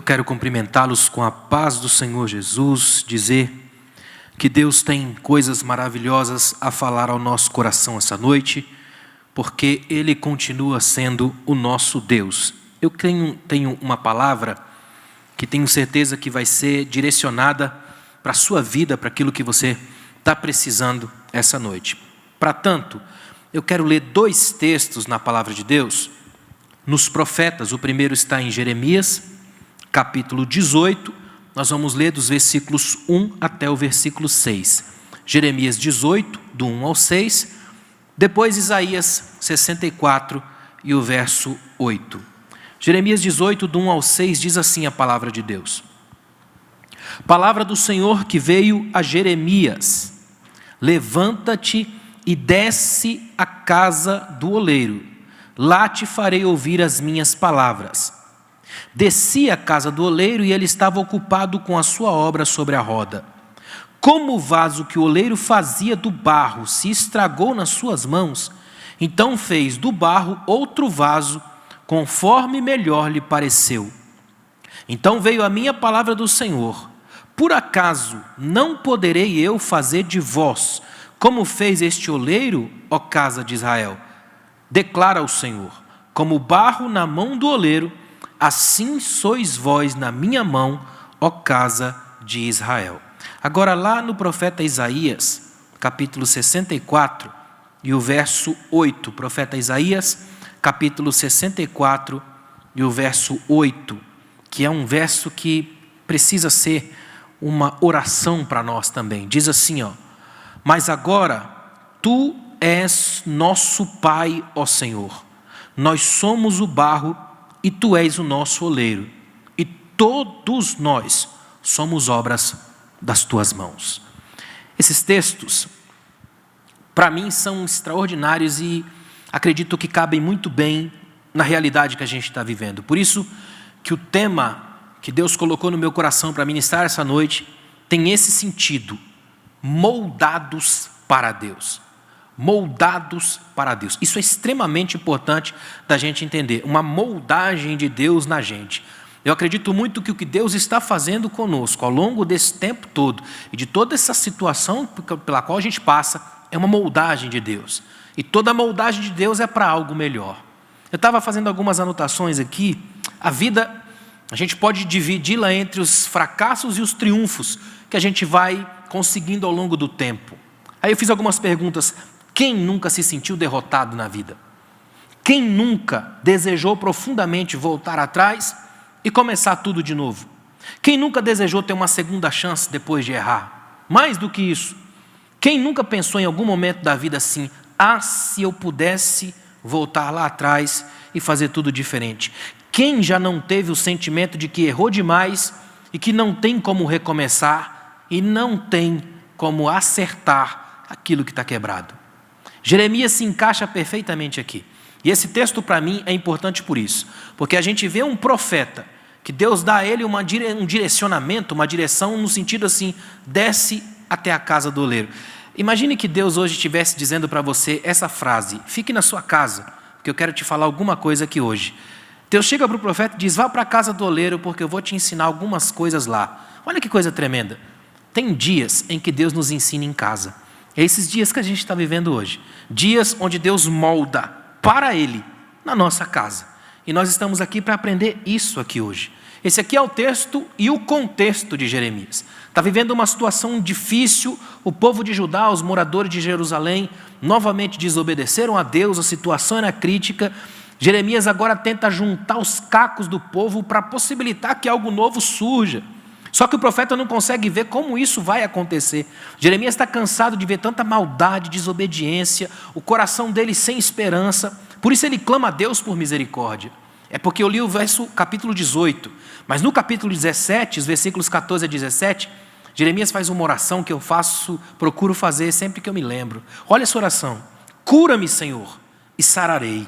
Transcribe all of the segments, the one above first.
quero cumprimentá-los com a paz do Senhor Jesus, dizer que Deus tem coisas maravilhosas a falar ao nosso coração essa noite, porque Ele continua sendo o nosso Deus. Eu tenho uma palavra que tenho certeza que vai ser direcionada para a sua vida, para aquilo que você está precisando essa noite. Para tanto, eu quero ler 2 textos na palavra de Deus, nos profetas. O primeiro está em Jeremias, capítulo 18, nós vamos ler dos versículos 1 até o versículo 6. Jeremias 18, do 1 ao 6, depois Isaías 64 e o verso 8. Jeremias 18, do 1 ao 6, diz assim a palavra de Deus. Palavra do Senhor que veio a Jeremias: levanta-te e desce à casa do oleiro, lá te farei ouvir as minhas palavras. Desci à casa do oleiro e ele estava ocupado com a sua obra sobre a roda. Como o vaso que o oleiro fazia do barro se estragou nas suas mãos, então fez do barro outro vaso, conforme melhor lhe pareceu. Então veio a minha palavra do Senhor: por acaso não poderei eu fazer de vós como fez este oleiro, ó casa de Israel? Declara o Senhor: como barro na mão do oleiro, assim sois vós na minha mão, ó casa de Israel. Agora lá no profeta Isaías, capítulo 64 e o verso 8, profeta Isaías, capítulo 64 e o verso 8, que é um verso que precisa ser uma oração para nós também. Diz assim, ó: mas agora tu és nosso Pai, ó Senhor, nós somos o barro e tu és o nosso oleiro, e todos nós somos obras das tuas mãos. Esses textos, para mim, são extraordinários e acredito que cabem muito bem na realidade que a gente está vivendo. Por isso que o tema que Deus colocou no meu coração para ministrar essa noite tem esse sentido: moldados para Deus. Moldados para Deus. Isso é extremamente importante da gente entender. Uma moldagem de Deus na gente. Eu acredito muito que o que Deus está fazendo conosco ao longo desse tempo todo e de toda essa situação pela qual a gente passa é uma moldagem de Deus. E toda moldagem de Deus é para algo melhor. Eu estava fazendo algumas anotações aqui. A vida, a gente pode dividi-la entre os fracassos e os triunfos que a gente vai conseguindo ao longo do tempo. Aí eu fiz algumas perguntas. Quem nunca se sentiu derrotado na vida? Quem nunca desejou profundamente voltar atrás e começar tudo de novo? Quem nunca desejou ter uma segunda chance depois de errar? Mais do que isso, quem nunca pensou em algum momento da vida assim: ah, se eu pudesse voltar lá atrás e fazer tudo diferente? Quem já não teve o sentimento de que errou demais e que não tem como recomeçar e não tem como acertar aquilo que está quebrado? Jeremias se encaixa perfeitamente aqui. E esse texto para mim é importante por isso. Porque a gente vê um profeta, que Deus dá a ele um direcionamento, uma direção no sentido assim: desce até a casa do oleiro. Imagine que Deus hoje estivesse dizendo para você essa frase: fique na sua casa, porque eu quero te falar alguma coisa aqui hoje. Deus chega para o profeta e diz: vá para a casa do oleiro, porque eu vou te ensinar algumas coisas lá. Olha que coisa tremenda. Tem dias em que Deus nos ensina em casa. É esses dias que a gente está vivendo hoje. Dias onde Deus molda para Ele na nossa casa. E nós estamos aqui para aprender isso aqui hoje. Esse aqui é o texto e o contexto de Jeremias. Está vivendo uma situação difícil. O povo de Judá, os moradores de Jerusalém, novamente desobedeceram a Deus. A situação era crítica. Jeremias agora tenta juntar os cacos do povo para possibilitar que algo novo surja. Só que o profeta não consegue ver como isso vai acontecer. Jeremias está cansado de ver tanta maldade, desobediência, o coração dele sem esperança. Por isso ele clama a Deus por misericórdia. É porque eu li o capítulo 18, mas no capítulo 17, os versículos 14 a 17, Jeremias faz uma oração que eu procuro fazer sempre que eu me lembro. Olha essa oração: cura-me, Senhor, e sararei.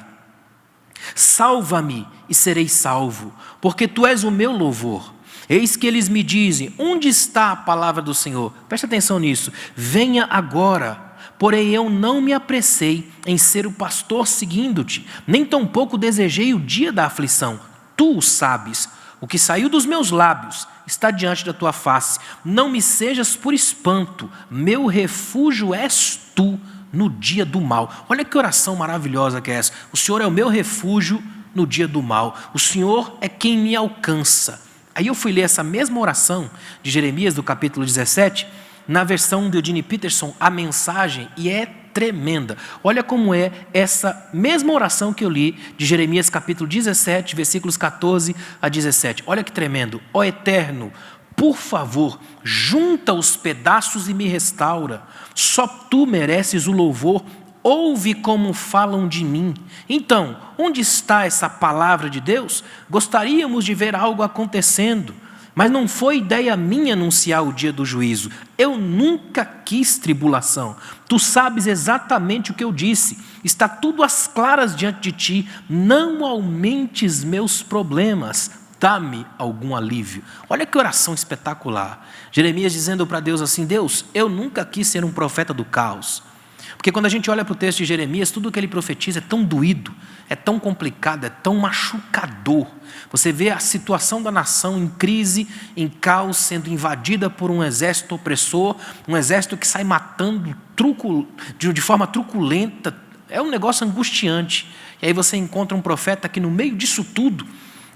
Salva-me e serei salvo, porque tu és o meu louvor. Eis que eles me dizem: onde está a palavra do Senhor? Preste atenção nisso. Venha agora, porém eu não me apressei em ser o pastor seguindo-te, nem tampouco desejei o dia da aflição. Tu o sabes, o que saiu dos meus lábios está diante da tua face. Não me sejas por espanto, meu refúgio és tu no dia do mal. Olha que oração maravilhosa que é essa. O Senhor é o meu refúgio no dia do mal. O Senhor é quem me alcança. Aí eu fui ler essa mesma oração de Jeremias, do capítulo 17, na versão de Eugene Peterson, a mensagem, e é tremenda. Olha como é essa mesma oração que eu li de Jeremias capítulo 17, versículos 14 a 17. Olha que tremendo. Ó Eterno, por favor, junta os pedaços e me restaura. Só tu mereces o louvor. Ouve como falam de mim. Então, onde está essa palavra de Deus? Gostaríamos de ver algo acontecendo. Mas não foi ideia minha anunciar o dia do juízo. Eu nunca quis tribulação. Tu sabes exatamente o que eu disse. Está tudo às claras diante de ti. Não aumentes meus problemas. Dá-me algum alívio. Olha que oração espetacular. Jeremias dizendo para Deus assim: Deus, eu nunca quis ser um profeta do caos. Porque quando a gente olha para o texto de Jeremias, tudo o que ele profetiza é tão doído, é tão complicado, é tão machucador. Você vê a situação da nação em crise, em caos, sendo invadida por um exército opressor, um exército que sai matando de forma truculenta. É um negócio angustiante. E aí você encontra um profeta que no meio disso tudo,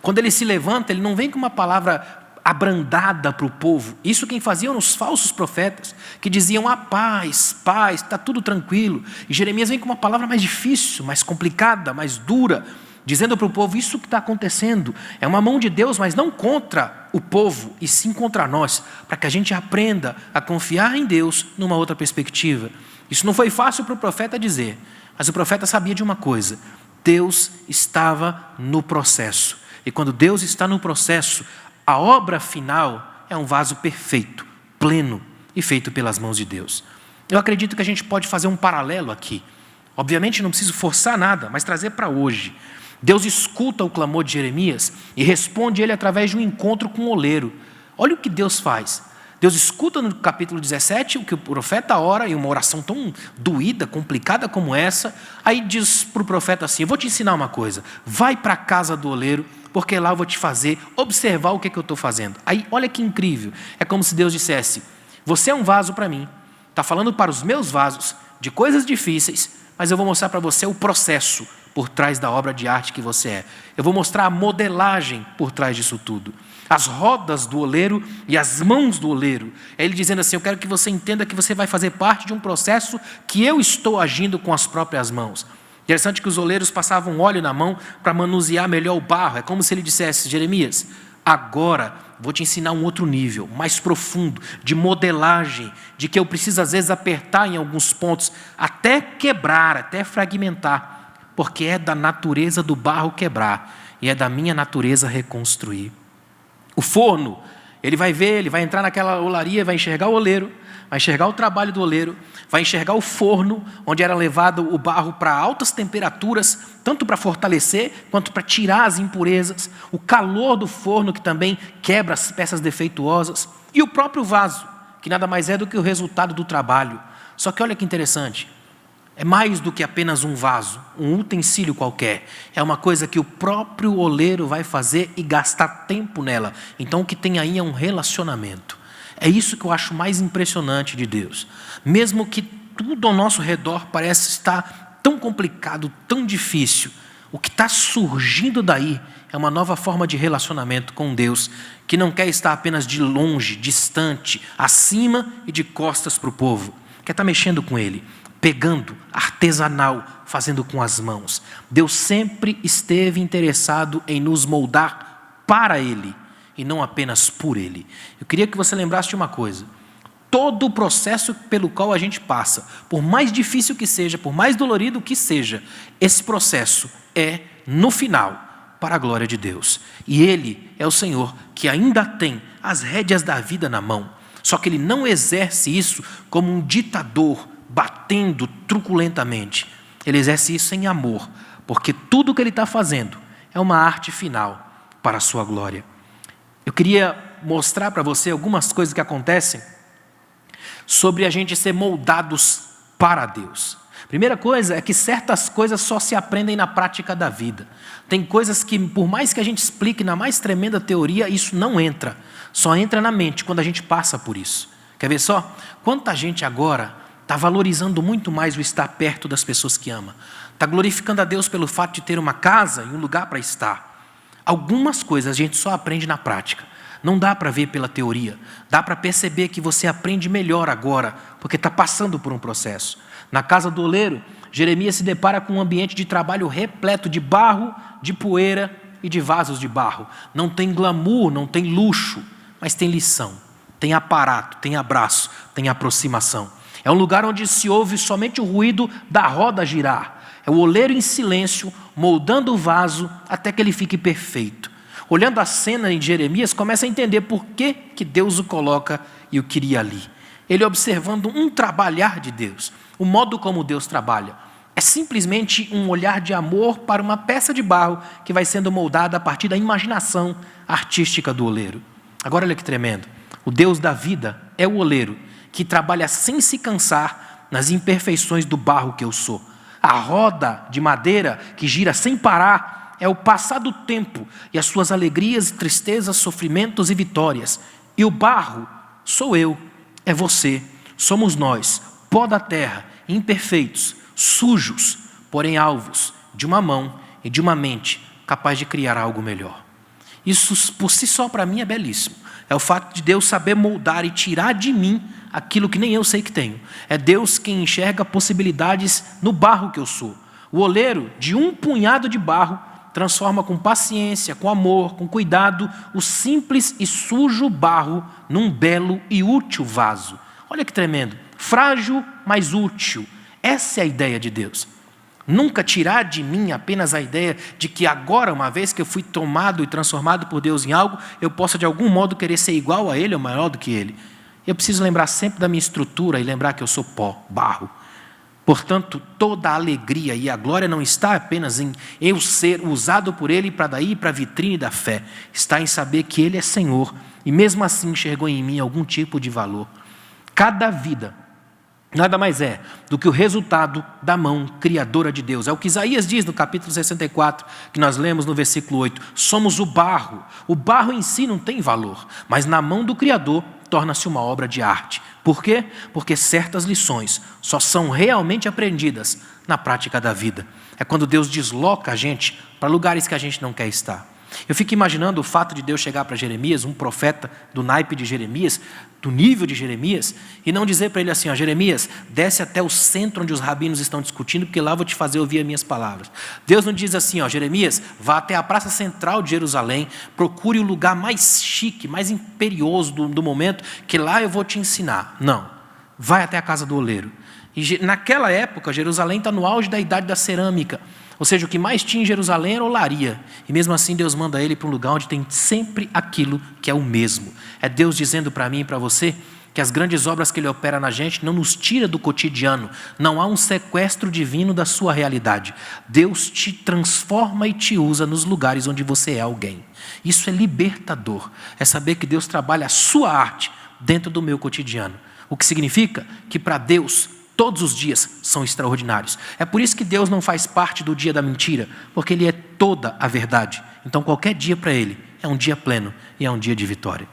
quando ele se levanta, ele não vem com uma palavra abrandada para o povo. Isso quem faziam os falsos profetas, que diziam: paz, está tudo tranquilo. E Jeremias vem com uma palavra mais difícil, mais complicada, mais dura, dizendo para o povo: isso que está acontecendo é uma mão de Deus, mas não contra o povo, e sim contra nós, para que a gente aprenda a confiar em Deus numa outra perspectiva. Isso não foi fácil para o profeta dizer, mas o profeta sabia de uma coisa: Deus estava no processo. E quando Deus está no processo, a obra final é um vaso perfeito, pleno e feito pelas mãos de Deus. Eu acredito que a gente pode fazer um paralelo aqui. Obviamente não preciso forçar nada, mas trazer para hoje. Deus escuta o clamor de Jeremias e responde ele através de um encontro com o oleiro. Olha o que Deus faz. Deus escuta no capítulo 17 o que o profeta ora, em uma oração tão doída, complicada como essa. Aí diz para o profeta assim: eu vou te ensinar uma coisa, vai para a casa do oleiro, porque lá eu vou te fazer observar o que eu estou fazendo. Aí olha que incrível, é como se Deus dissesse: você é um vaso para mim, está falando para os meus vasos de coisas difíceis, mas eu vou mostrar para você o processo por trás da obra de arte que você é. Eu vou mostrar a modelagem por trás disso tudo. As rodas do oleiro e as mãos do oleiro. É ele dizendo assim: eu quero que você entenda que você vai fazer parte de um processo que eu estou agindo com as próprias mãos. Interessante que os oleiros passavam óleo na mão para manusear melhor o barro. É como se ele dissesse: Jeremias, agora vou te ensinar um outro nível, mais profundo, de modelagem, de que eu preciso às vezes apertar em alguns pontos, até quebrar, até fragmentar, porque é da natureza do barro quebrar e é da minha natureza reconstruir. O forno, ele vai ver, ele vai entrar naquela olaria, vai enxergar o oleiro, vai enxergar o trabalho do oleiro, vai enxergar o forno, onde era levado o barro para altas temperaturas, tanto para fortalecer, quanto para tirar as impurezas, o calor do forno, que também quebra as peças defeituosas, e o próprio vaso, que nada mais é do que o resultado do trabalho. Só que olha que interessante, é mais do que apenas um vaso, um utensílio qualquer. É uma coisa que o próprio oleiro vai fazer e gastar tempo nela. Então o que tem aí é um relacionamento. É isso que eu acho mais impressionante de Deus. Mesmo que tudo ao nosso redor pareça estar tão complicado, tão difícil, o que está surgindo daí é uma nova forma de relacionamento com Deus, que não quer estar apenas de longe, distante, acima e de costas para o povo. Quer estar mexendo com Ele, pegando, artesanal, fazendo com as mãos. Deus sempre esteve interessado em nos moldar para Ele e não apenas por Ele. Eu queria que você lembrasse de uma coisa: todo o processo pelo qual a gente passa, por mais difícil que seja, por mais dolorido que seja, esse processo é, no final, para a glória de Deus. E Ele é o Senhor que ainda tem as rédeas da vida na mão, só que Ele não exerce isso como um ditador, batendo truculentamente. Ele exerce isso em amor, porque tudo o que Ele está fazendo é uma arte final para a sua glória. Eu queria mostrar para você algumas coisas que acontecem sobre a gente ser moldados para Deus. Primeira coisa é que certas coisas só se aprendem na prática da vida. Tem coisas que, por mais que a gente explique na mais tremenda teoria, isso não entra. Só entra na mente quando a gente passa por isso. Quer ver só? Quanta gente agora está valorizando muito mais o estar perto das pessoas que ama. Está glorificando a Deus pelo fato de ter uma casa e um lugar para estar. Algumas coisas a gente só aprende na prática. Não dá para ver pela teoria. Dá para perceber que você aprende melhor agora, porque está passando por um processo. Na casa do oleiro, Jeremias se depara com um ambiente de trabalho repleto de barro, de poeira e de vasos de barro. Não tem glamour, não tem luxo, mas tem lição, tem aparato, tem abraço, tem aproximação. É um lugar onde se ouve somente o ruído da roda girar. É o oleiro em silêncio, moldando o vaso até que ele fique perfeito. Olhando a cena em Jeremias, começa a entender por que Deus o coloca e o queria ali. Ele observando um trabalhar de Deus, o modo como Deus trabalha. É simplesmente um olhar de amor para uma peça de barro que vai sendo moldada a partir da imaginação artística do oleiro. Agora olha que tremendo. O Deus da vida é o oleiro que trabalha sem se cansar nas imperfeições do barro que eu sou. A roda de madeira que gira sem parar é o passar do tempo e as suas alegrias, tristezas, sofrimentos e vitórias. E o barro sou eu, é você, somos nós, pó da terra, imperfeitos, sujos, porém alvos de uma mão e de uma mente capaz de criar algo melhor. Isso por si só para mim é belíssimo. É o fato de Deus saber moldar e tirar de mim aquilo que nem eu sei que tenho. É Deus quem enxerga possibilidades no barro que eu sou. O oleiro, de um punhado de barro, transforma com paciência, com amor, com cuidado, o simples e sujo barro num belo e útil vaso. Olha que tremendo. Frágil, mas útil. Essa é a ideia de Deus. Nunca tirar de mim apenas a ideia de que agora, uma vez que eu fui tomado e transformado por Deus em algo, eu possa de algum modo querer ser igual a Ele ou maior do que Ele. Eu preciso lembrar sempre da minha estrutura e lembrar que eu sou pó, barro. Portanto, toda a alegria e a glória não está apenas em eu ser usado por Ele para daí para a vitrine da fé. Está em saber que Ele é Senhor e mesmo assim enxergou em mim algum tipo de valor. Cada vida nada mais é do que o resultado da mão criadora de Deus. É o que Isaías diz no capítulo 64, que nós lemos no versículo 8. Somos o barro. O barro em si não tem valor, mas na mão do Criador torna-se uma obra de arte. Por quê? Porque certas lições só são realmente aprendidas na prática da vida. É quando Deus desloca a gente para lugares que a gente não quer estar. Eu fico imaginando o fato de Deus chegar para Jeremias, um profeta do naipe de Jeremias, do nível de Jeremias, e não dizer para ele assim, ó, Jeremias, desce até o centro onde os rabinos estão discutindo, porque lá eu vou te fazer ouvir as minhas palavras. Deus não diz assim, ó, Jeremias, vá até a praça central de Jerusalém, procure o lugar mais chique, mais imperioso do momento, que lá eu vou te ensinar. Não, vai até a casa do oleiro. E naquela época, Jerusalém está no auge da idade da cerâmica. Ou seja, o que mais tinha em Jerusalém era olaria. E mesmo assim Deus manda ele para um lugar onde tem sempre aquilo que é o mesmo. É Deus dizendo para mim e para você que as grandes obras que Ele opera na gente não nos tira do cotidiano. Não há um sequestro divino da sua realidade. Deus te transforma e te usa nos lugares onde você é alguém. Isso é libertador. É saber que Deus trabalha a sua arte dentro do meu cotidiano. O que significa que para Deus todos os dias são extraordinários. É por isso que Deus não faz parte do dia da mentira, porque Ele é toda a verdade. Então qualquer dia para Ele é um dia pleno e é um dia de vitória.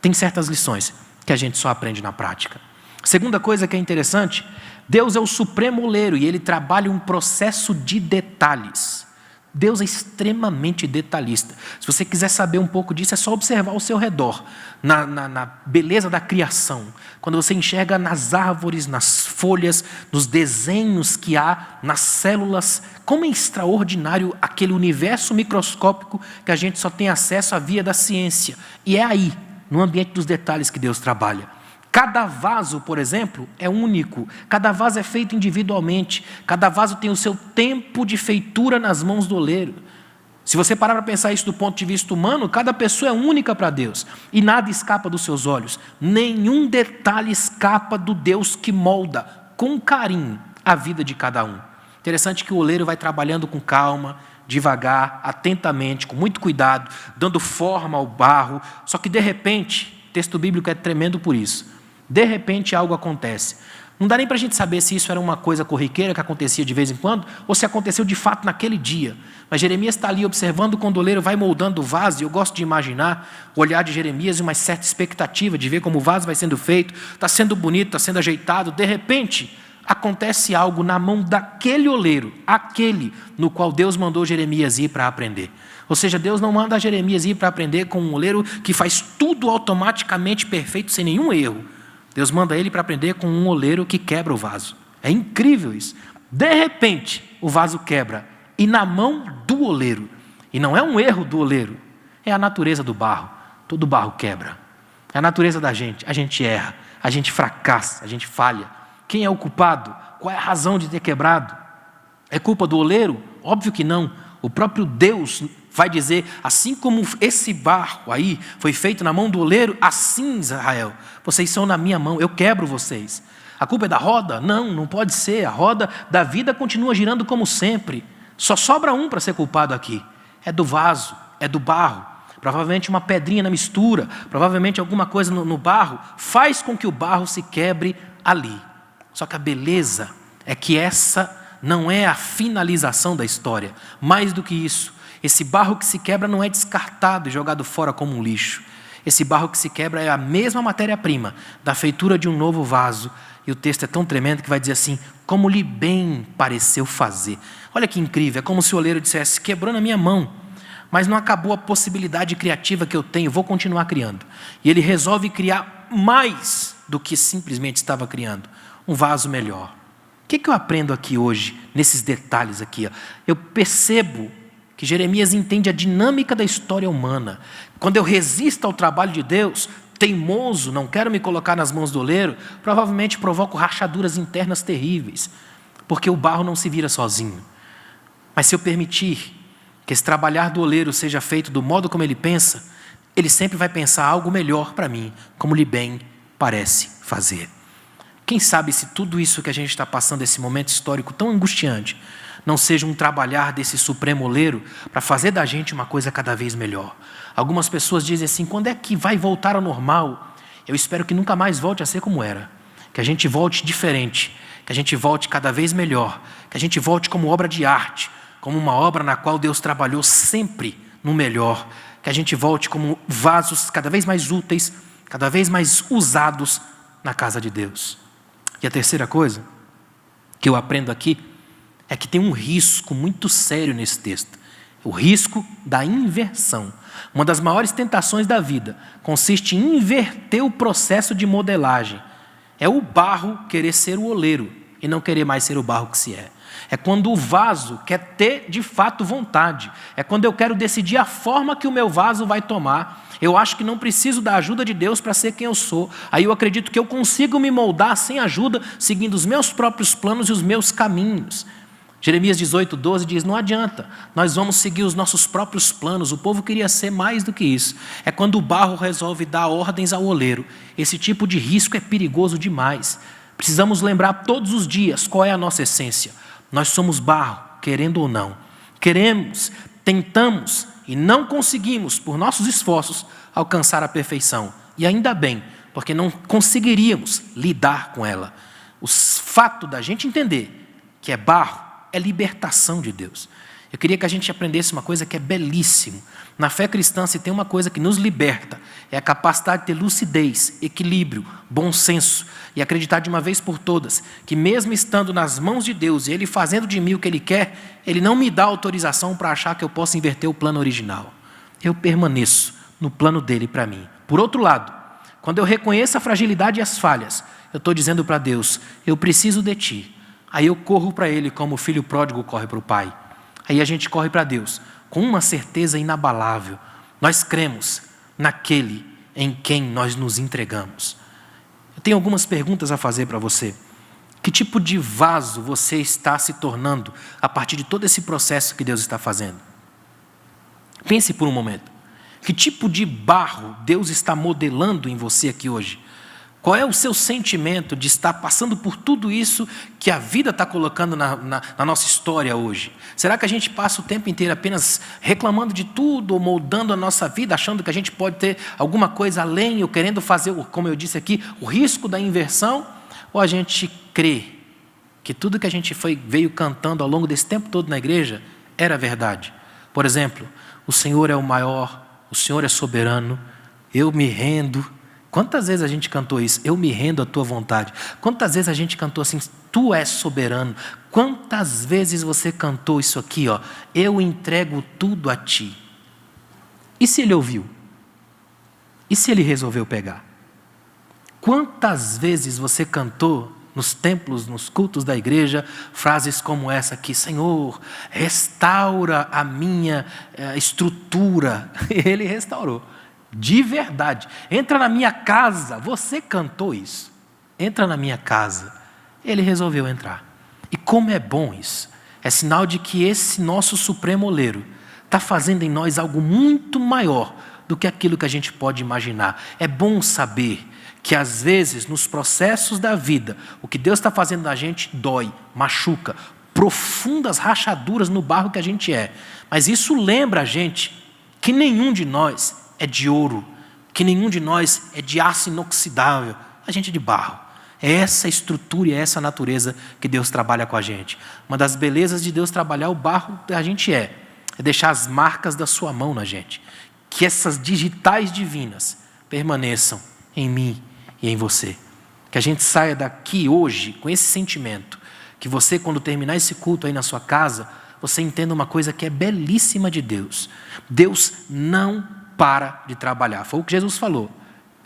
Tem certas lições que a gente só aprende na prática. Segunda coisa que é interessante, Deus é o supremo oleiro e Ele trabalha um processo de detalhes. Deus é extremamente detalhista. Se você quiser saber um pouco disso, é só observar ao seu redor, na beleza da criação. Quando você enxerga nas árvores, nas folhas, nos desenhos que há, nas células, como é extraordinário aquele universo microscópico que a gente só tem acesso à via da ciência. E é aí, no ambiente dos detalhes, que Deus trabalha. Cada vaso, por exemplo, é único. Cada vaso é feito individualmente. Cada vaso tem o seu tempo de feitura nas mãos do oleiro. Se você parar para pensar isso do ponto de vista humano, cada pessoa é única para Deus. E nada escapa dos seus olhos. Nenhum detalhe escapa do Deus que molda com carinho a vida de cada um. Interessante que o oleiro vai trabalhando com calma, devagar, atentamente, com muito cuidado, dando forma ao barro. Só que de repente, o texto bíblico é tremendo por isso. De repente algo acontece. Não dá nem para a gente saber se isso era uma coisa corriqueira que acontecia de vez em quando, ou se aconteceu de fato naquele dia. Mas Jeremias está ali observando quando o oleiro vai moldando o vaso, e eu gosto de imaginar o olhar de Jeremias e uma certa expectativa de ver como o vaso vai sendo feito, está sendo bonito, está sendo ajeitado. De repente, acontece algo na mão daquele oleiro, aquele no qual Deus mandou Jeremias ir para aprender. Ou seja, Deus não manda Jeremias ir para aprender com um oleiro que faz tudo automaticamente perfeito, sem nenhum erro. Deus manda ele para aprender com um oleiro que quebra o vaso. É incrível isso. De repente, o vaso quebra. E na mão do oleiro. E não é um erro do oleiro. É a natureza do barro. Todo barro quebra. É a natureza da gente. A gente erra. A gente fracassa. A gente falha. Quem é o culpado? Qual é a razão de ter quebrado? É culpa do oleiro? Óbvio que não. O próprio Deus vai dizer, assim como esse barro aí foi feito na mão do oleiro, assim, Israel, vocês são na minha mão, eu quebro vocês. A culpa é da roda? Não, não pode ser. A roda da vida continua girando como sempre. Só sobra um para ser culpado aqui. É do vaso, é do barro. Provavelmente uma pedrinha na mistura, provavelmente alguma coisa no barro, faz com que o barro se quebre ali. Só que a beleza é que essa não é a finalização da história. Mais do que isso, esse barro que se quebra não é descartado e jogado fora como um lixo. Esse barro que se quebra é a mesma matéria-prima da feitura de um novo vaso. E o texto é tão tremendo que vai dizer assim, como lhe bem pareceu fazer. Olha que incrível, é como se o oleiro dissesse, quebrou na minha mão, mas não acabou a possibilidade criativa que eu tenho, vou continuar criando. E ele resolve criar mais do que simplesmente estava criando, um vaso melhor. O que eu aprendo aqui hoje, nesses detalhes aqui? Eu percebo que Jeremias entende a dinâmica da história humana. Quando eu resisto ao trabalho de Deus, teimoso, não quero me colocar nas mãos do oleiro, provavelmente provoco rachaduras internas terríveis, porque o barro não se vira sozinho. Mas se eu permitir que esse trabalhar do oleiro seja feito do modo como ele pensa, ele sempre vai pensar algo melhor para mim, como lhe bem parece fazer. Quem sabe se tudo isso que a gente está passando, esse momento histórico tão angustiante, não seja um trabalhar desse supremo oleiro para fazer da gente uma coisa cada vez melhor. Algumas pessoas dizem assim, quando é que vai voltar ao normal? Eu espero que nunca mais volte a ser como era. Que a gente volte diferente, que a gente volte cada vez melhor, que a gente volte como obra de arte, como uma obra na qual Deus trabalhou sempre no melhor, que a gente volte como vasos cada vez mais úteis, cada vez mais usados na casa de Deus. E a terceira coisa que eu aprendo aqui é que tem um risco muito sério nesse texto. O risco da inversão. Uma das maiores tentações da vida consiste em inverter o processo de modelagem. É o barro querer ser o oleiro e não querer mais ser o barro que se é. É quando o vaso quer ter de fato vontade. É quando eu quero decidir a forma que o meu vaso vai tomar. Eu acho que não preciso da ajuda de Deus para ser quem eu sou. Aí eu acredito que eu consigo me moldar sem ajuda, seguindo os meus próprios planos e os meus caminhos. Jeremias 18:12 diz, não adianta, nós vamos seguir os nossos próprios planos, o povo queria ser mais do que isso. É quando o barro resolve dar ordens ao oleiro. Esse tipo de risco é perigoso demais. Precisamos lembrar todos os dias qual é a nossa essência. Nós somos barro, querendo ou não. Queremos, tentamos e não conseguimos, por nossos esforços, alcançar a perfeição. E ainda bem, porque não conseguiríamos lidar com ela. O fato da gente entender que é barro, é libertação de Deus. Eu queria que a gente aprendesse uma coisa que é belíssimo. Na fé cristã, se tem uma coisa que nos liberta, é a capacidade de ter lucidez, equilíbrio, bom senso e acreditar de uma vez por todas que mesmo estando nas mãos de Deus e Ele fazendo de mim o que Ele quer, Ele não me dá autorização para achar que eu posso inverter o plano original. Eu permaneço no plano dEle para mim. Por outro lado, quando eu reconheço a fragilidade e as falhas, eu estou dizendo para Deus, eu preciso de Ti. Aí eu corro para Ele como o filho pródigo corre para o pai. Aí a gente corre para Deus com uma certeza inabalável. Nós cremos naquele em quem nós nos entregamos. Eu tenho algumas perguntas a fazer para você. Que tipo de vaso você está se tornando a partir de todo esse processo que Deus está fazendo? Pense por um momento. Que tipo de barro Deus está modelando em você aqui hoje? Qual é o seu sentimento de estar passando por tudo isso que a vida está colocando na nossa história hoje? Será que a gente passa o tempo inteiro apenas reclamando de tudo ou moldando a nossa vida, achando que a gente pode ter alguma coisa além ou querendo fazer, como eu disse aqui, o risco da inversão? ou a gente crê que tudo que a gente veio cantando ao longo desse tempo todo na igreja era verdade. Por exemplo, o Senhor é o maior, o Senhor é soberano, eu me rendo. Quantas vezes a gente cantou isso? Eu me rendo à tua vontade. Quantas vezes a gente cantou assim, tu és soberano? Quantas vezes você cantou isso aqui, ó? Eu entrego tudo a ti. E se ele ouviu? E se ele resolveu pegar? Quantas vezes você cantou nos templos, nos cultos da igreja, frases como essa aqui: Senhor, restaura a minha estrutura. Ele restaurou, de verdade. Entra na minha casa, você cantou isso. Entra na minha casa. Ele resolveu entrar. E como é bom isso. É sinal de que esse nosso supremo oleiro está fazendo em nós algo muito maior do que aquilo que a gente pode imaginar. É bom saber que às vezes nos processos da vida, o que Deus está fazendo na gente dói, machuca, profundas rachaduras no barro que a gente é. Mas isso lembra a gente que nenhum de nós é de ouro, que nenhum de nós é de aço inoxidável, a gente é de barro. É essa estrutura e é essa natureza que Deus trabalha com a gente. Uma das belezas de Deus trabalhar o barro que a gente é deixar as marcas da sua mão na gente. Que essas digitais divinas permaneçam em mim e em você. Que a gente saia daqui hoje com esse sentimento. Que você, quando terminar esse culto aí na sua casa, você entenda uma coisa que é belíssima de Deus. Deus não para de trabalhar. Foi o que Jesus falou.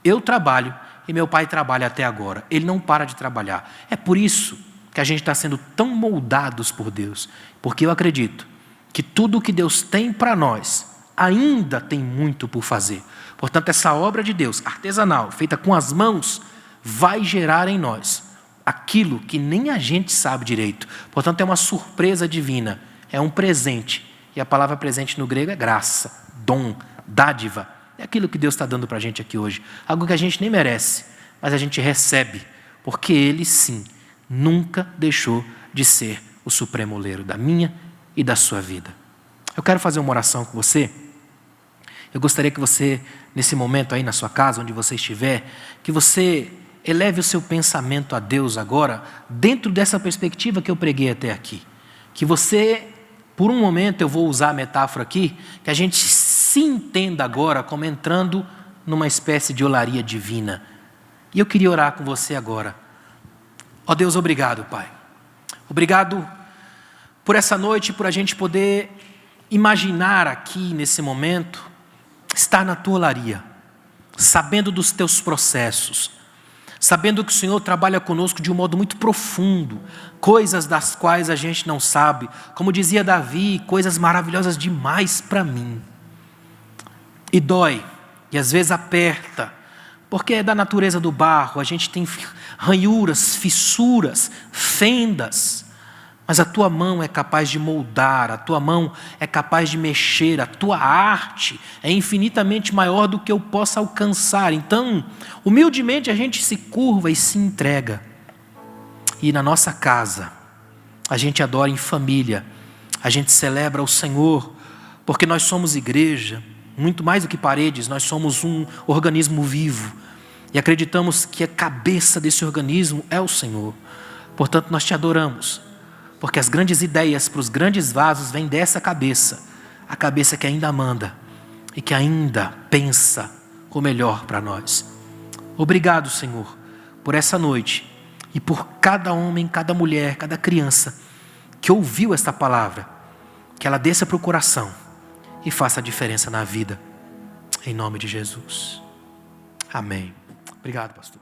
Eu trabalho e meu Pai trabalha até agora. Ele não para de trabalhar. É por isso que a gente está sendo tão moldados por Deus. Porque eu acredito que tudo o que Deus tem para nós ainda tem muito por fazer. Portanto, essa obra de Deus, artesanal, feita com as mãos, vai gerar em nós aquilo que nem a gente sabe direito. Portanto, é uma surpresa divina, é um presente. E a palavra presente no grego é graça, dom, dádiva. É aquilo que Deus está dando para a gente aqui hoje. Algo que a gente nem merece, mas a gente recebe, porque Ele, sim, nunca deixou de ser o supremo oleiro da minha e da sua vida. Eu quero fazer uma oração com você. Eu gostaria que você, nesse momento aí na sua casa, onde você estiver, que você eleve o seu pensamento a Deus agora, dentro dessa perspectiva que eu preguei até aqui. Que você, por um momento, eu vou usar a metáfora aqui, que a gente se entenda agora como entrando numa espécie de olaria divina. E eu queria orar com você agora. Ó Deus, obrigado, Pai. Obrigado por essa noite, por a gente poder imaginar aqui, nesse momento, estar na tua olaria, sabendo dos teus processos, sabendo que o Senhor trabalha conosco de um modo muito profundo, coisas das quais a gente não sabe, como dizia Davi, coisas maravilhosas demais para mim. E dói, e às vezes aperta, porque é da natureza do barro, a gente tem ranhuras, fissuras, fendas, mas a tua mão é capaz de moldar, a tua mão é capaz de mexer, a tua arte é infinitamente maior do que eu possa alcançar. Então, humildemente a gente se curva e se entrega. E na nossa casa, a gente adora em família, a gente celebra o Senhor, porque nós somos igreja, muito mais do que paredes, nós somos um organismo vivo. E acreditamos que a cabeça desse organismo é o Senhor. Portanto, nós te adoramos. Porque as grandes ideias para os grandes vasos vêm dessa cabeça. A cabeça que ainda manda e que ainda pensa o melhor para nós. Obrigado, Senhor, por essa noite e por cada homem, cada mulher, cada criança que ouviu esta palavra. Que ela desça para o coração e faça a diferença na vida. Em nome de Jesus. Amém. Obrigado, pastor.